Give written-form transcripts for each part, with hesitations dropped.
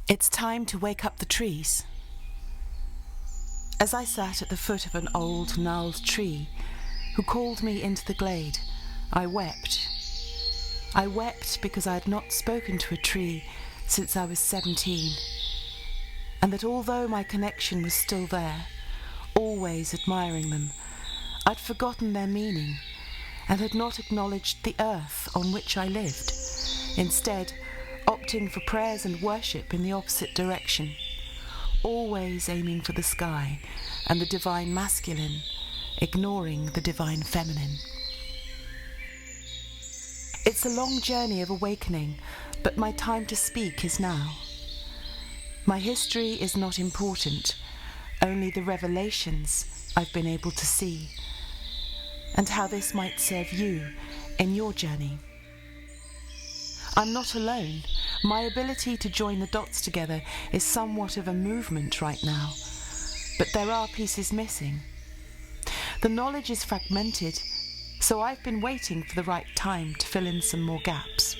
It's time to wake up the trees. As I sat at the foot of an old, gnarled tree who called me into the glade, I wept. I wept because I had not spoken to a tree since I was 17, and that although my connection was still there, always admiring them, I'd forgotten their meaning and had not acknowledged the earth on which I lived, instead opting for prayers and worship in the opposite direction, always aiming for the sky and the divine masculine, ignoring the divine feminine. It's a long journey of awakening, but my time to speak is now. My history is not important, only the revelations I've been able to see, and how this might serve you in your journey. I'm not alone. My ability to join the dots together is somewhat of a movement right now, but there are pieces missing. The knowledge is fragmented, so I've been waiting for the right time to fill in some more gaps.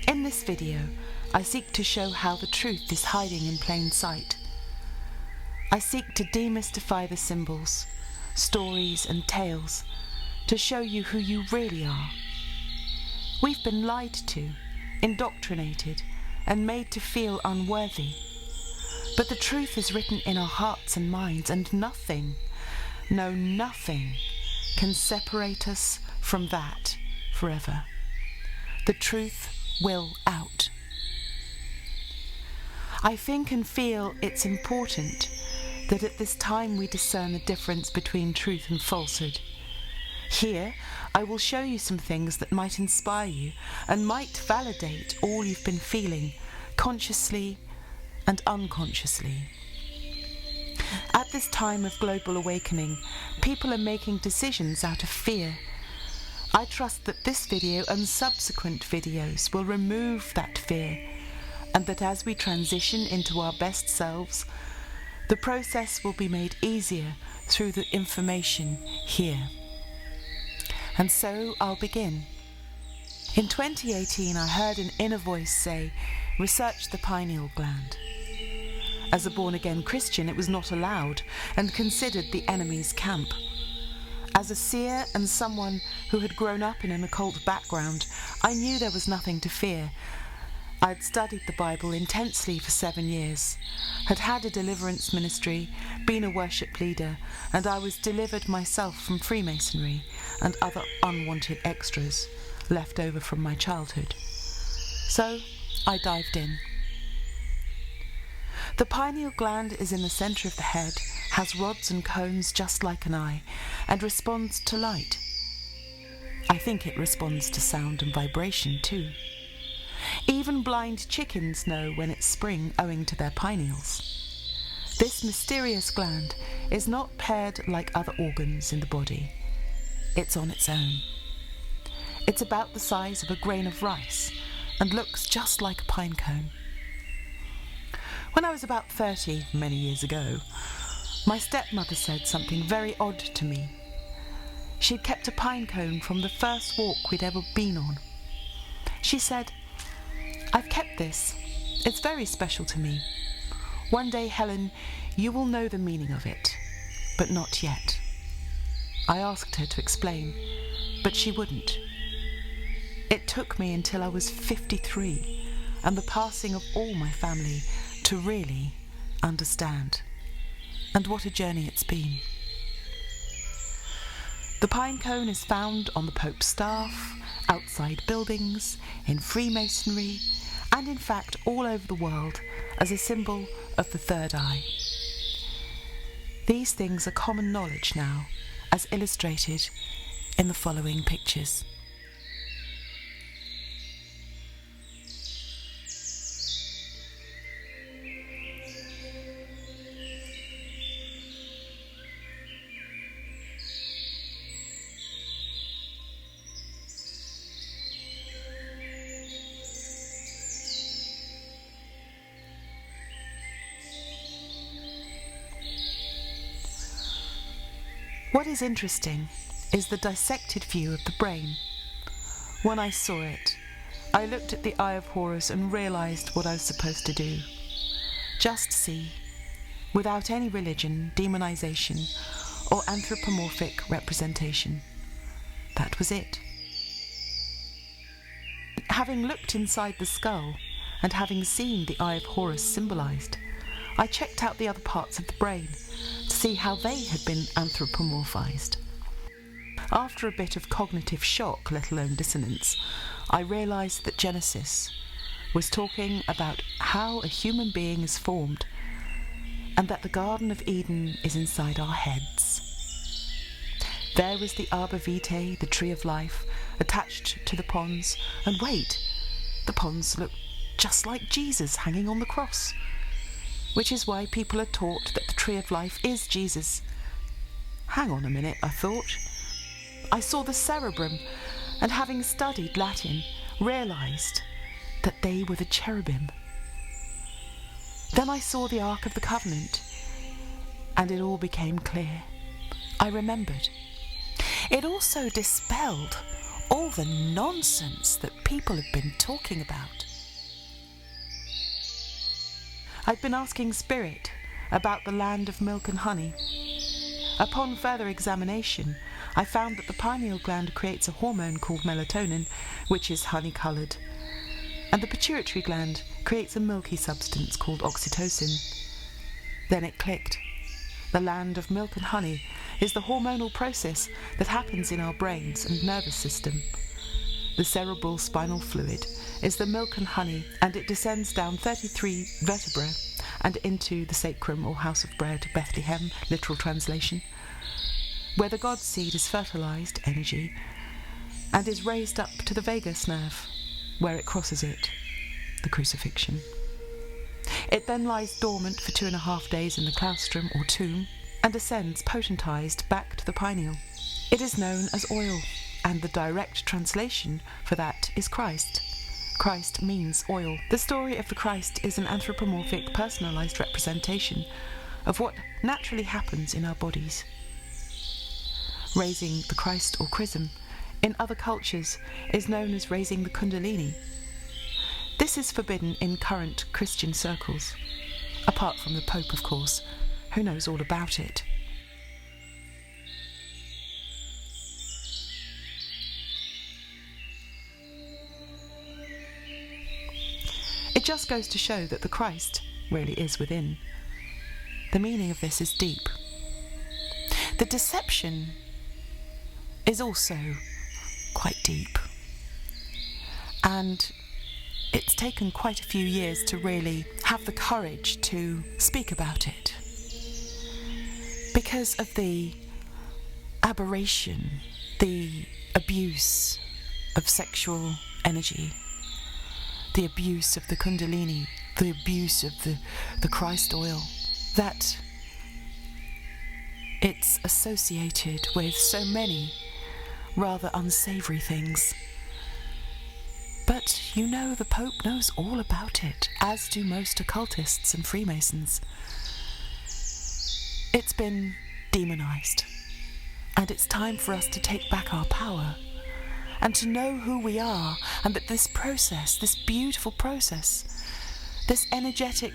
In this video, I seek to show how the truth is hiding in plain sight. I seek to demystify the symbols, stories and tales, to show you who you really are. We've been lied to, indoctrinated, and made to feel unworthy. But the truth is written in our hearts and minds, and nothing, no nothing, can separate us from that forever. The truth will out. I think and feel it's important that at this time we discern the difference between truth and falsehood. Here, I will show you some things that might inspire you and might validate all you've been feeling, consciously and unconsciously. At this time of global awakening, people are making decisions out of fear. I trust that this video and subsequent videos will remove that fear, and that as we transition into our best selves, the process will be made easier through the information here. And so I'll begin. In 2018, I heard an inner voice say, research the pineal gland. As a born-again Christian, it was not allowed and considered the enemy's camp. As a seer and someone who had grown up in an occult background, I knew there was nothing to fear. I'd studied the Bible intensely for 7 years, had had a deliverance ministry, been a worship leader, and I was delivered myself from Freemasonry and other unwanted extras left over from my childhood. So I dived in. The pineal gland is in the centre of the head, has rods and cones just like an eye, and responds to light. I think it responds to sound and vibration too. Even blind chickens know when it's spring owing to their pineals. This mysterious gland is not paired like other organs in the body. It's on its own. It's about the size of a grain of rice and looks just like a pine cone. When I was about 30, many years ago, my stepmother said something very odd to me. She'd kept a pine cone from the first walk we'd ever been on. She said, I've kept this. It's very special to me. One day, Helen, you will know the meaning of it, but not yet. I asked her to explain, but she wouldn't. It took me until I was 53 and the passing of all my family to really understand. And what a journey it's been. The pine cone is found on the Pope's staff, outside buildings, in Freemasonry, and in fact all over the world as a symbol of the third eye. These things are common knowledge now, as illustrated in the following pictures. What is interesting is the dissected view of the brain. When I saw it, I looked at the Eye of Horus and realised what I was supposed to do. Just see, without any religion, demonisation, or anthropomorphic representation. That was it. Having looked inside the skull, and having seen the Eye of Horus symbolised, I checked out the other parts of the brain to see how they had been anthropomorphised. After a bit of cognitive shock, let alone dissonance, I realised that Genesis was talking about how a human being is formed and that the Garden of Eden is inside our heads. There was the Arbor Vitae, the Tree of Life, attached to the pons, and wait, the pons look just like Jesus hanging on the cross, which is why people are taught that the Tree of Life is Jesus. Hang on a minute, I thought. I saw the cerebrum, and having studied Latin, realised that they were the cherubim. Then I saw the Ark of the Covenant, and it all became clear. I remembered. It also dispelled all the nonsense that people had been talking about. I'd been asking Spirit about the land of milk and honey. Upon further examination, I found that the pineal gland creates a hormone called melatonin, which is honey-coloured, and the pituitary gland creates a milky substance called oxytocin. Then it clicked. The land of milk and honey is the hormonal process that happens in our brains and nervous system. The cerebral spinal fluid is the milk and honey, and it descends down 33 vertebrae and into the sacrum or house of bread, Bethlehem, literal translation, where the God seed is fertilised, energy, and is raised up to the vagus nerve, where it crosses it, the crucifixion. It then lies dormant for 2.5 days in the claustrum or tomb and ascends potentised back to the pineal. It is known as oil, and the direct translation for that is Christ. Christ means oil. The story of the Christ is an anthropomorphic, personalised representation of what naturally happens in our bodies. Raising the Christ or chrism in other cultures is known as raising the kundalini. This is forbidden in current Christian circles, apart from the Pope, of course, who knows all about it. It just goes to show that the Christ really is within. The meaning of this is deep. The deception is also quite deep. And it's taken quite a few years to really have the courage to speak about it, because of the aberration, the abuse of sexual energy, the abuse of the kundalini, the abuse of the Christ oil, that it's associated with so many rather unsavoury things. But you know, the Pope knows all about it, as do most occultists and Freemasons. It's been demonised, and it's time for us to take back our power and to know who we are, and that this process, this beautiful process, this energetic,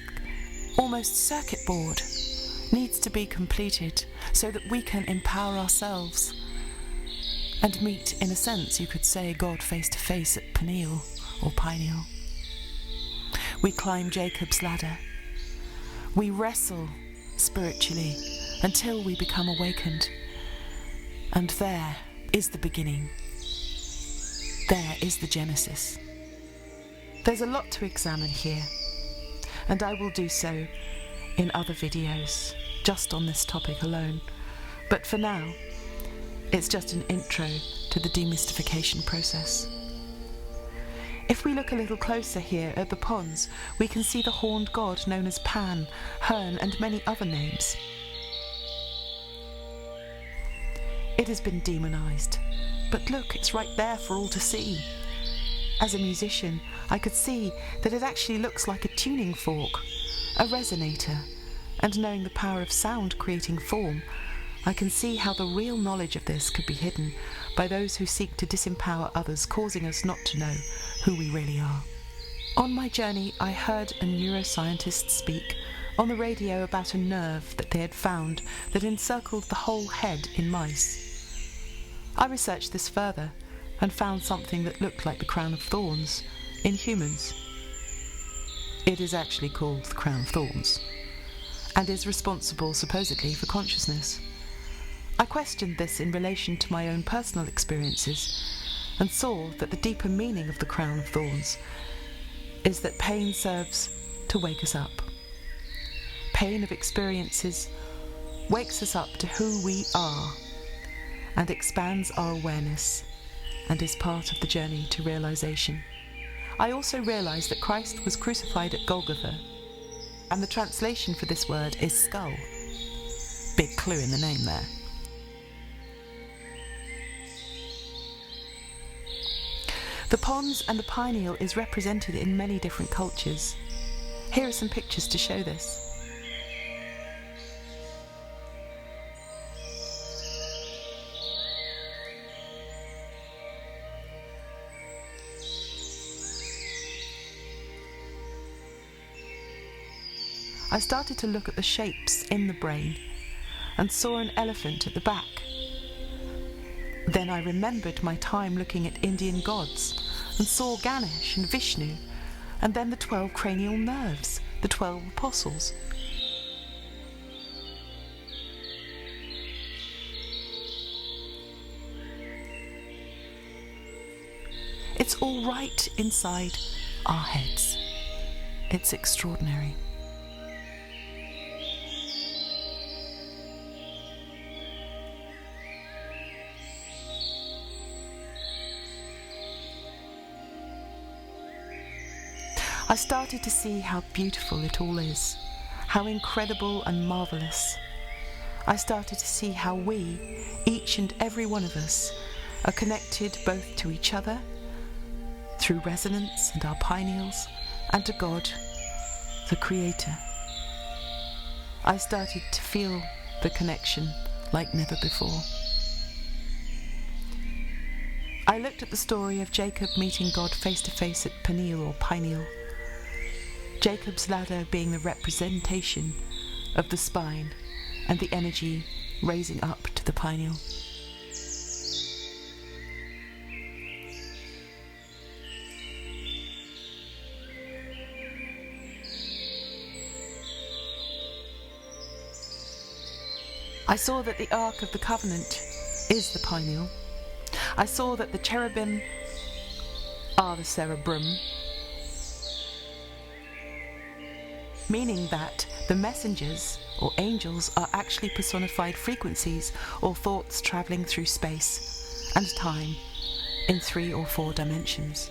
almost circuit board, needs to be completed so that we can empower ourselves and meet, in a sense, you could say, God face to face at pineal or pineal. We climb Jacob's ladder. We wrestle spiritually until we become awakened. And there is the beginning. There is the Genesis. There's a lot to examine here, and I will do so in other videos, just on this topic alone. But for now, it's just an intro to the demystification process. If we look a little closer here at the pons, we can see the horned god known as Pan, Hern, and many other names. It has been demonised, but look, it's right there for all to see. As a musician, I could see that it actually looks like a tuning fork, a resonator, and knowing the power of sound creating form, I can see how the real knowledge of this could be hidden by those who seek to disempower others, causing us not to know who we really are. On my journey, I heard a neuroscientist speak on the radio about a nerve that they had found that encircled the whole head in mice. I researched this further and found something that looked like the crown of thorns in humans. It is actually called the crown of thorns and is responsible, supposedly, for consciousness. I questioned this in relation to my own personal experiences and saw that the deeper meaning of the crown of thorns is that pain serves to wake us up. Pain of experiences wakes us up to who we are and expands our awareness and is part of the journey to realization. I also realized that Christ was crucified at Golgotha, and the translation for this word is skull. Big clue in the name there. The pons and the pineal is represented in many different cultures. Here are some pictures to show this. I started to look at the shapes in the brain and saw an elephant at the back. Then I remembered my time looking at Indian gods and saw Ganesh and Vishnu, and then the 12 cranial nerves, the 12 apostles. It's all right inside our heads. It's extraordinary. I started to see how beautiful it all is, how incredible and marvellous. I started to see how we, each and every one of us, are connected both to each other, through resonance and our pineals, and to God, the Creator. I started to feel the connection like never before. I looked at the story of Jacob meeting God face to face at Peniel or Pineal. Jacob's ladder being the representation of the spine and the energy raising up to the pineal. I saw that the Ark of the Covenant is the pineal. I saw that the cherubim are the cerebrum, meaning that the messengers or angels are actually personified frequencies or thoughts travelling through space and time in 3 or 4 dimensions.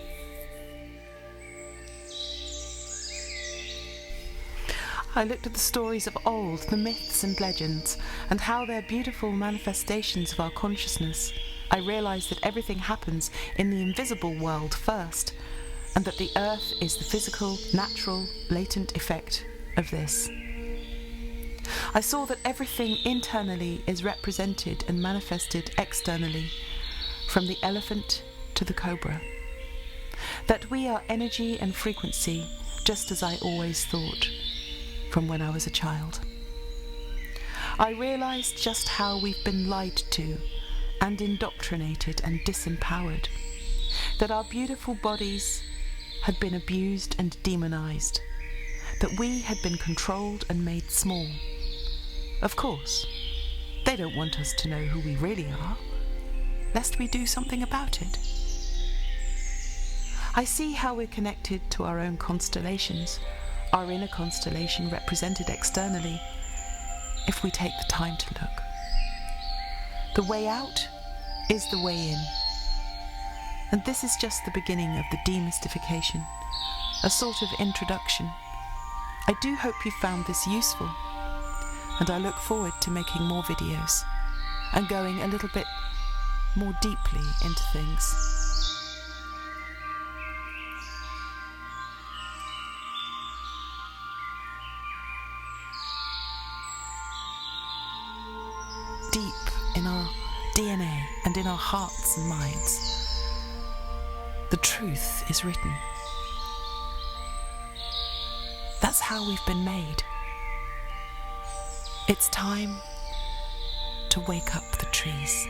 I looked at the stories of old, the myths and legends, and how they're beautiful manifestations of our consciousness. I realised that everything happens in the invisible world first, and that the earth is the physical, natural, latent effect of this. I saw that everything internally is represented and manifested externally, from the elephant to the cobra. That we are energy and frequency, just as I always thought, from when I was a child. I realised just how we've been lied to and indoctrinated and disempowered, that our beautiful bodies had been abused and demonised, that we had been controlled and made small. Of course, they don't want us to know who we really are, lest we do something about it. I see how we're connected to our own constellations, our inner constellation represented externally, if we take the time to look. The way out is the way in. And this is just the beginning of the demystification, a sort of introduction. I do hope you found this useful, and I look forward to making more videos and going a little bit more deeply into things. deep in our DNA and in our hearts and minds. The truth is written. That's how we've been made. It's time to wake up the trees.